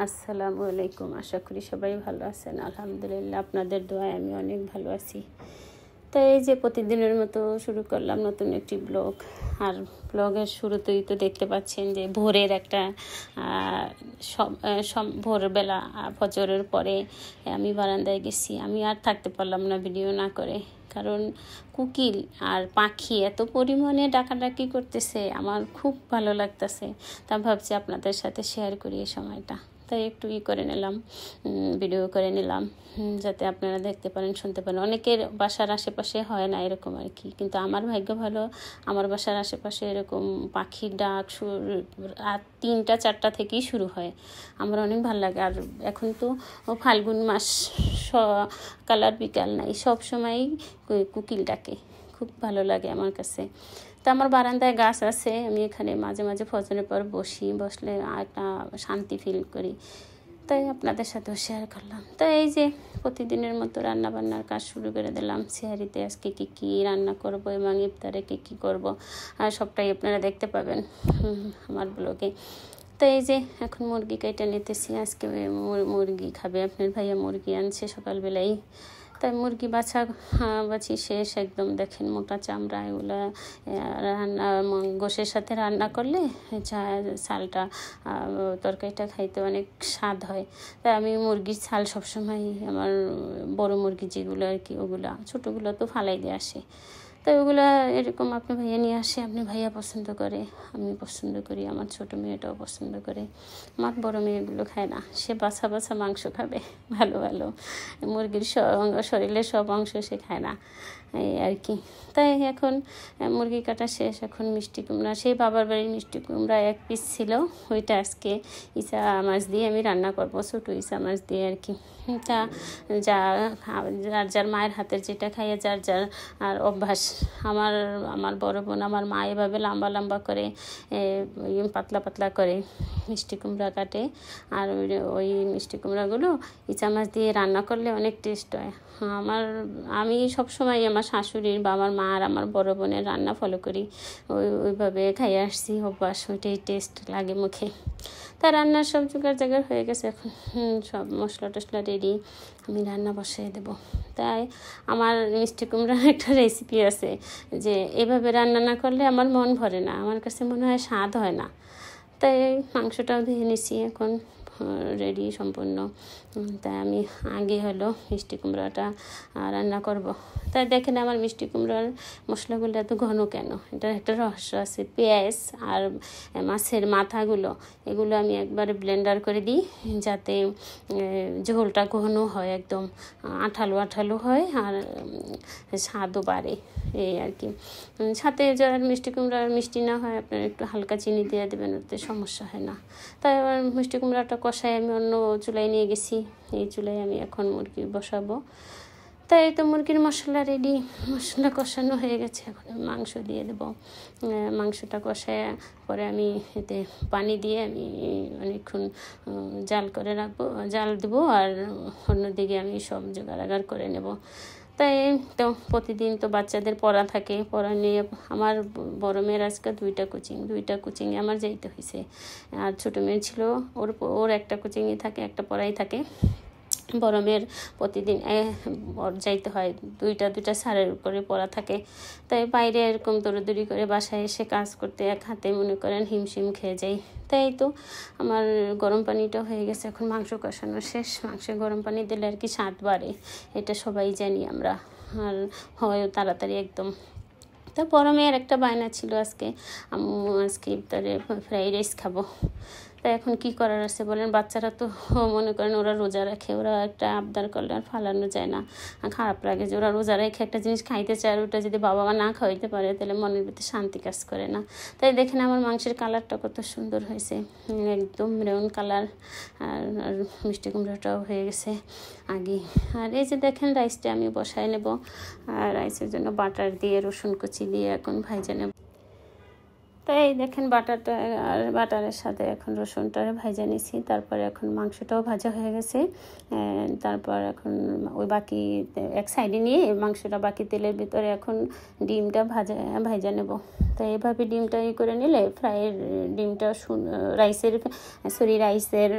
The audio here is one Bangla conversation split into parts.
আসসালামু আলাইকুম। আশা করি সবাই ভালো আছেন। আলহামদুলিল্লাহ, আপনাদের দোয়ায় আমি অনেক ভালো আছি। তো এই যে প্রতিদিনের মতো শুরু করলাম নতুন একটি ব্লগ। আর ব্লগের শুরুতেই তো দেখতে পাচ্ছেন যে ভোরের একটা ভোরবেলা ফজরের পরে আমি বারান্দায় গেছি। আমি আর থাকতে পারলাম না ভিডিও না করে, কারণ কোকিল আর পাখি এত পরিমাণে ডাকাডাকি করতেছে, আমার খুব ভালো লাগতেছে। তা ভাবছি আপনাদের সাথে শেয়ার করি এই সময়টা, তাই একটু করে নিলাম, ভিডিও করে নিলাম, যাতে আপনারা দেখতে পারেন, শুনতে পারেন। অনেকের বাসার আশেপাশে হয় না এরকম আর কি, কিন্তু আমার ভাগ্য ভালো, আমার বাসার আশেপাশে এরকম পাখির ডাক রাত 3টা-4টা থেকেই শুরু হয়। আমার অনেক ভালো লাগে। আর এখন তো ফাল্গুন মাস, সকাল আর বিকাল নাই, সব সময়ই কোকিল ডাকে, খুব ভালো লাগে আমার কাছে। তো আমার বারান্দায় গাছ আছে, আমি এখানে মাঝে মাঝে ফজরের পর বসলে একটা শান্তি ফিল করি, তাই আপনাদের সাথেও শেয়ার করলাম। তো এই যে প্রতিদিনের মতো রান্নাবান্নার কাজ শুরু করে দিলাম। সিহারিতে আজকে কী রান্না করব এবং ইফতারে কী করব, আর সবটাই আপনারা দেখতে পাবেন আমার ব্লগে। তো এই যে এখন মুরগি কেটে নিতেছি। আজকে মুরগি খাবে, আপনার ভাইয়া মুরগি আনছে সকালবেলায়, তাই মুরগি বাছি শেষ একদম। দেখেন মোটা চামড়া, এগুলো রান্না গোশের সাথে রান্না করলে ছালটা, তরকারিটা খাইতে অনেক স্বাদ হয়। তাই আমি মুরগির ছাল সবসময়, আমার বড় মুরগি যেগুলো আর কি, ওগুলা ছোটোগুলো তো ফালাই দিয়ে আসে, তো ওগুলো এরকম আপনি ভাইয়া নিয়ে আসে, আপনি ভাইয়া পছন্দ করে, আমি পছন্দ করি, আমার ছোটো মেয়েটাও পছন্দ করে। আমার বড় মেয়েগুলো খায় না, সে বাছা মাংস খাবে, ভালো মুরগির শরীরের সব অংশ সে খায় না, এই আর কি। তাই এখন মুরগি কাটা শেষ। এখন মিষ্টি কুমড়া, সেই বাবার বাড়ির মিষ্টি কুমড়া 1 পিস ছিল, ওইটা আজকে ইসা মাছ দিয়ে আমি রান্না করবো, ছোটো ইসা মাছ দিয়ে আর কি। তা যার মায়ের হাতের যেটা খাইয়ে যার আর অভ্যাস। আমার বড় বোন, আমার মা এভাবে লম্বা করে পাতলা পাতলা করে মিষ্টি কুমড়া কাটে, আর ওই মিষ্টি কুমড়াগুলো ইচা মাছ দিয়ে রান্না করলে অনেক টেস্ট হয়। আমি সবসময় আমার শাশুড়ির বা আমার মা আর আমার বড় বোনের রান্না ফলো করি, ওইভাবে খাইয়ে আসছি, অভ্যাস, ওইটাই টেস্ট লাগে মুখে। তা রান্নার সব জোগাড় হয়ে গেছে, এখন সব মশলা টশলা রেডি, আমি রান্না বসাই দেবো। তাই আমার মিষ্টি কুমড়ার একটা রেসিপি আছে, যে এভাবে রান্না না করলে আমার মন ভরে না, আমার কাছে মনে হয় স্বাদ হয় না। তাই মাংসটাও ধুয়ে নিছি, এখন রেডি সম্পূর্ণ। তাই আমি আগে হলো মিষ্টি কুমড়াটা রান্না করব। তাই দেখেন আমার মিষ্টি কুমড়ার মশলাগুলো এত ঘন কেন, এটার একটা রহস্য আছে। পেঁয়াজ আর মাছের মাথাগুলো, এগুলো আমি একবারে ব্লেন্ডার করে দিই, যাতে ঝোলটা ঘন হয়, একদম আঠালো হয়, আর স্বাদও বাড়ে, এই আর কি। সাথে যার মিষ্টি কুমড়া মিষ্টি না হয়, আপনার একটু হালকা চিনি দিয়ে দেবেন, ওতে সমস্যা হয় না। তাই আমার মিষ্টি কুমড়াটা কষায় আমি অন্য চুলায় নিয়ে গেছি, এই চুলায় আমি এখন মুরগি বসাবো। তাই তো মুরগির মশলা রেডি, মশলা কষানো হয়ে গেছে, এখন মাংস দিয়ে দেবো। মাংসটা কষায় পরে আমি এতে পানি দিয়ে আমি অনেকক্ষণ জাল দেবো, আর অন্যদিকে আমি সব জোগাড় করে নেব। তাই তো প্রতিদিন তো বাচ্চাদের পড়া থাকে, পড়া নিয়ে আমার বড় মেয়ের আজকে 2টা কোচিংয়ে আমার যেতে হয়েছে, আর ছোটো মেয়ে ছিল, ওর একটা কোচিংয়ে থাকে, একটা পড়াই থাকে। বড় মেয়ের প্রতিদিন যাইতে হয়, 2টা স্যারের করে পড়া থাকে। তাই বাইরে এরকম দৌড়াদৌড়ি করে বাসায় এসে কাজ করতে এক হাতে মনে করেন হিমশিম খেয়ে যাই। তাই তো আমার গরম পানিটা হয়ে গেছে, এখন মাংস কষানো শেষ। মাংসে গরম পানি দিলে আর কি স্বাদ বাড়ে, এটা সবাই জানি আমরা, আর হয় তাড়াতাড়ি একদম। তো বড় মেয়ের একটা বায়না ছিল, আজকে ইফতারে ফ্রাইড রাইস খাবো। তাই এখন কি করার আছে বলেন, বাচ্চারা তো মনে করেন ওরা রোজা রাখে, ওরা একটা আবদার করলে আর ফালানো যায় না, খারাপ লাগে যে ওরা রোজা রেখে একটা জিনিস খাইতে চায়, আর ওটা যদি বাবা মা না খাওয়াইতে পারে তাহলে মনের ভিতরে শান্তি কাজ করে না। তাই দেখেন আমার মাংসের কালারটা কত সুন্দর হয়েছে, একদম ব্রাউন কালার, আর মিষ্টি কুমড়াটাও হয়ে গেছে আগে। আর এই যে দেখেন রাইসটা আমি বসায় নেব, আর রাইসের জন্য বাটার দিয়ে রসুন কুচি দিয়ে এখন ভাইজা নেব। তো এই দেখেন বাটারটা আর বাটারের সাথে এখন রসুনটা ভাজা নিছি, তারপরে এখন মাংসটাও ভাজা হয়ে গেছে। তারপর এখন ওই বাকি এক সাইডে নিয়ে মাংসটা বাকি তেলের ভিতরে এখন ডিমটা ভাজা নেব। তো এইভাবে ডিমটা করে নিলে ফ্রাইয়ের ডিমটা রাইসের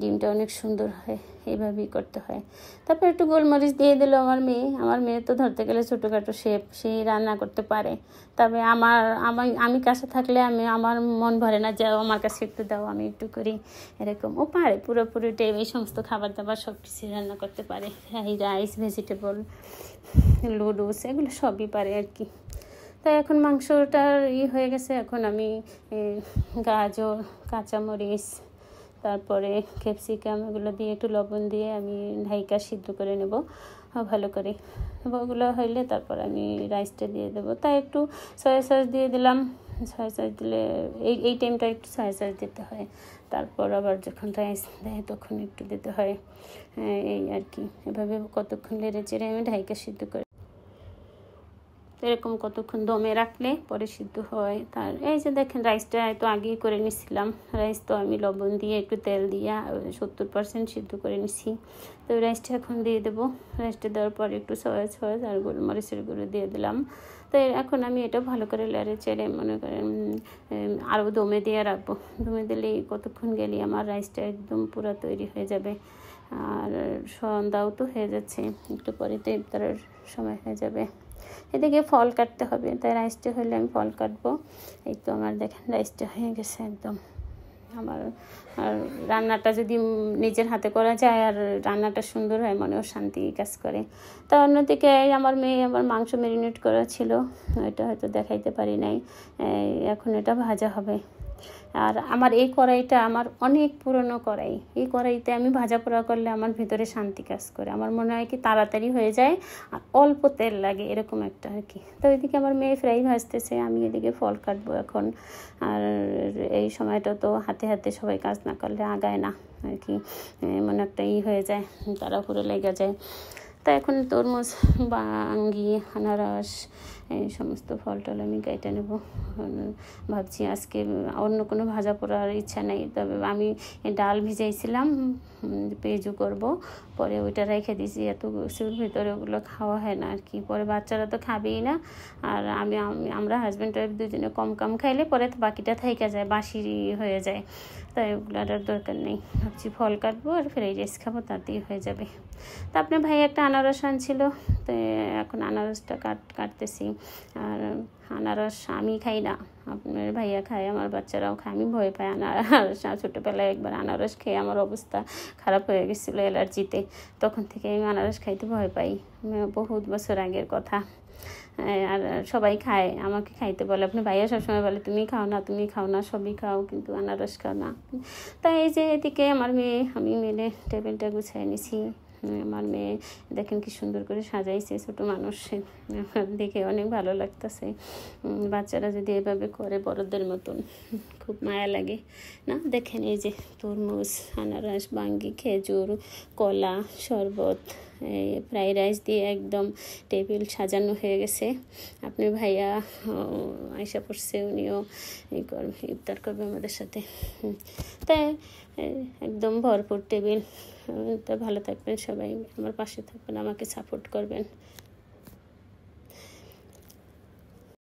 ডিমটা অনেক সুন্দর হয়, এইভাবেই করতে হয়। তারপর একটু গোলমরিচ দিয়ে দিল আমার মেয়ে তো ধরতে গেলে ছোটোখাটো শেফ, সেই রান্না করতে পারে। তবে আমি কাছে থাকলে আমার মন ভরে না, যাও আমার কাছে একটু দাও, আমি একটু করি, এরকম। ও পারে পুরোপুরি এই সমস্ত খাবার দাবার সব কিছু রান্না করতে পারে, রাইস, ভেজিটেবল, লুডুস, এগুলো সবই পারে আর কি। তাই এখন মাংসটার হয়ে গেছে। এখন আমি গাজর, কাঁচামরিচ, তারপরে ক্যাপসিকাম, এগুলো দিয়ে একটু লবণ দিয়ে আমি ঢাইকা সিদ্ধ করে নেব ভালো করে। ওগুলো হইলে তারপর আমি রাইসটা দিয়ে দেবো। তাই একটু সয়া সস দিয়ে দিলাম। সয়া সস দিলে এই টাইমটা একটু সয়া সস দিতে হয়। তারপর আবার যখন রাইস দেয় তখন একটু দিতে হয়, এই আর কি। এভাবে কতক্ষণ নেড়ে চেড়ে আমি ঢাইকা সিদ্ধ করে এরকম কতক্ষণ দমে রাখলে পরে সিদ্ধ হয়। তার এই যে দেখেন রাইসটা তো আগেই করে নিছিলাম। রাইস তো আমি লবণ দিয়ে একটু তেল দিয়ে 70% সিদ্ধ করে নিছি। তো রাইসটা এখন দিয়ে দেবো। রাইসটা দেওয়ার পর একটু সয়া সস আর গোলমরিচের গুঁড়ো দিয়ে দিলাম। তো এখন আমি এটা ভালো করে নেড়ে চেড়ে মনে করেন আরও দমে দিয়ে রাখবো। দমে দিলেই কতক্ষণ গেলে আমার রাইসটা একদম পুরো তৈরি হয়ে যাবে। আর সন্ধ্যাও তো হয়ে যাচ্ছে, একটু পরে তো ইফতারের সময় হয়ে যাবে। এদিকে ফল কাটতে হবে, তাই রাইসটা হলে আমি ফল কাটবো। এই তো আমার দেখেন রাইসটা হয়ে গেছে একদম। আর রান্নাটা যদি নিজের হাতে করা যায় আর রান্নাটা সুন্দর হয়, মনেও শান্তি কাজ করে। তা অন্যদিকে আমার মেয়ে আবার মাংস ম্যারিনেট করা ছিল, ওইটা হয়তো দেখাইতে পারি নাই। এখন এটা ভাজা হবে। আর আমার এই কড়াইটা আমার অনেক পুরনো কড়াই। এই কড়াইতে আমি ভাজা পোড়া করলে আমার ভিতরে শান্তি কাজ করে। আমার মনে হয় কি তাড়াতাড়ি হয়ে যায় আর অল্প তেল লাগে, এরকম একটা আর কি। তো এদিকে আমার মেয়ে ফ্রাই ভাজতেছে, আমি এদিকে ফল কাটবো এখন। আর এই সময়টা তো হাতে হাতে সবাই কাজ না করলে আগায় না আর কি, মনে একটা হয়ে যায়, তাড়াহুড়ো লেগে যায়। তা এখন তরমুজ, বাঙ্গি, আনারস, এই সমস্ত ফল টল আমি কেটে নেব। ভাবছি আজকে অন্য কোনো ভাজা পোড়ার ইচ্ছা নেই, তবে আমি ডাল ভিজাইছিলাম, পেঁয়াজু করব, পরে ওইটা রেখে দিয়েছি। এত কিছুর ভিতরে ওগুলো খাওয়া হয় না আর কি, পরে বাচ্চারা তো খাবেই না। আর আমরা হাজব্যান্ড ওয়াইফ দুজনে কম খাইলে পরে তো বাকিটা থাইকা যায়, বাসি হয়ে যায়। তাই ওগুলোর আর দরকার নেই। ভাবছি ফল কাটবো আর ফ্রাইড রাইস খাবো, তাতেই হয়ে যাবে। তা আপনার ভাই একটা আনারস আনছিল, তো এখন আনারসটা কাটতেছি। আর আনারস আমি খাই না, আপনার ভাইয়া খায়, আমার বাচ্চারাও খায়। আমি ভয় পাই আনারস। ছোটোবেলায় একবার আনারস খেয়ে আমার অবস্থা খারাপ হয়ে গেছিলো অ্যালার্জিতে, তখন থেকে আমি আনারস খাইতে ভয় পাই, বহুত বছর আগের কথা। আর সবাই খায়, আমাকে খাইতে বলে, আপনি ভাইয়া সবসময় বলে তুমি খাও না, সবই খাও, কিন্তু আনারস খাও না। তাই এই যে এদিকে আমার মেয়ে, আমি মিলে টেবিলটা গুছিয়ে নিছি। আমার মেয়ে দেখেন কি সুন্দর করে সাজাইছে, ছোটো মানুষ, দেখে অনেক ভালো লাগতেছে। বাচ্চারা যদি এভাবে করে বড়দের মতন, খুব মায়া লাগে না। দেখেন এই যে তরমুজ, আনারস, বাঙ্গি, খেজুর, কলা, শরবত, ফ্রাইড রাইস দিয়ে একদম টেবিল সাজানো হয়ে গেছে। আপনার ভাইয়া আয়সা পড়ছে, উনিও ইফতার করবে আমাদের সাথে। তাই একদম ভরপুর টেবিল। তো ভালো থাকবেন সবাই, আমার পাশে থাকবেন, আমাকে সাপোর্ট করবেন।